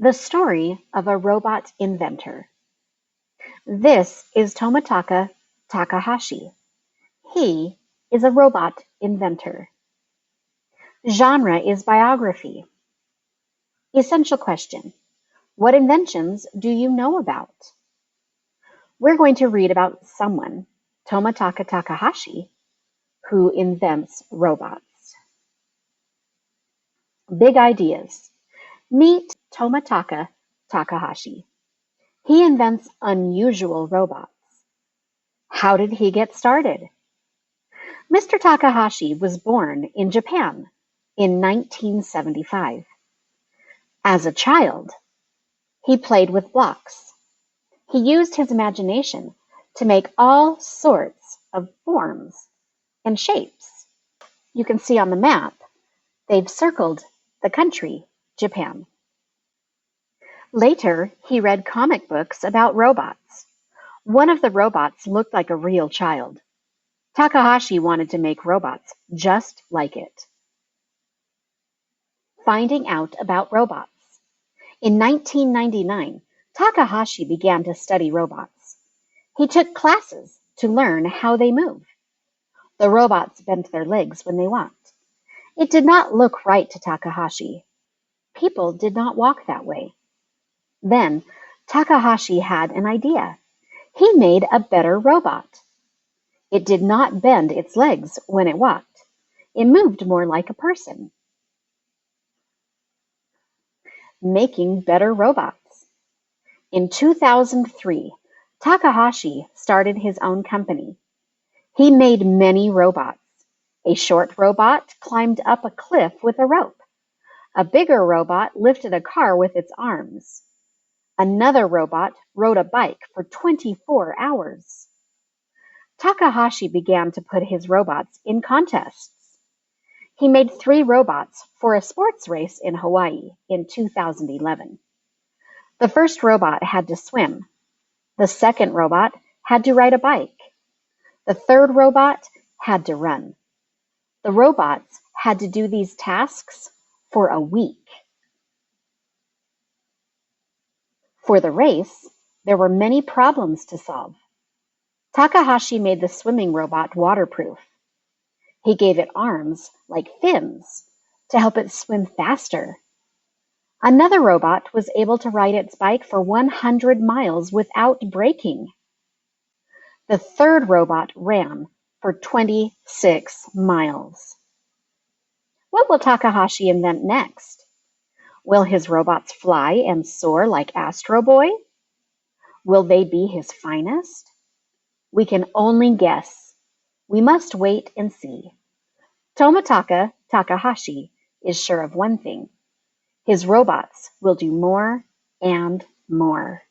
The story of a robot inventor. This is Tomotaka Takahashi. He is a robot inventor. Genre is biography. Essential question. What inventions do you know about? We're going to read about someone, Tomotaka Takahashi, who invents robots. Big ideas. Meet Tomotaka Takahashi. He invents unusual robots. How did he get started? Mr. Takahashi was born in Japan in 1975. As a child, he played with blocks. He used his imagination to make all sorts of forms and shapes. You can see on the map, they've circled the country, Japan. Later, he read comic books about robots. One of the robots looked like a real child. Takahashi wanted to make robots just like it. Finding out about robots. In 1999, Takahashi began to study robots. He took classes to learn how they move. The robots bent their legs when they walked. It did not look right to Takahashi. People did not walk that way. Then, Takahashi had an idea. He made a better robot. It did not bend its legs when it walked. It moved more like a person. Making better robots. In 2003, Takahashi started his own company. He made many robots. A short robot climbed up a cliff with a rope. A bigger robot lifted a car with its arms. Another robot rode a bike for 24 hours. Takahashi began to put his robots in contests. He made 3 robots for a sports race in Hawaii in 2011. The first robot had to swim. The second robot had to ride a bike. The third robot had to run. The robots had to do these tasks for a week. For the race, there were many problems to solve. Takahashi made the swimming robot waterproof. He gave it arms like fins to help it swim faster. Another robot was able to ride its bike for 100 miles without braking. The third robot ran for 26 miles. What will Takahashi invent next? Will his robots fly and soar like Astro Boy? Will they be his finest? We can only guess. We must wait and see. Tomotaka Takahashi is sure of one thing. His robots will do more and more.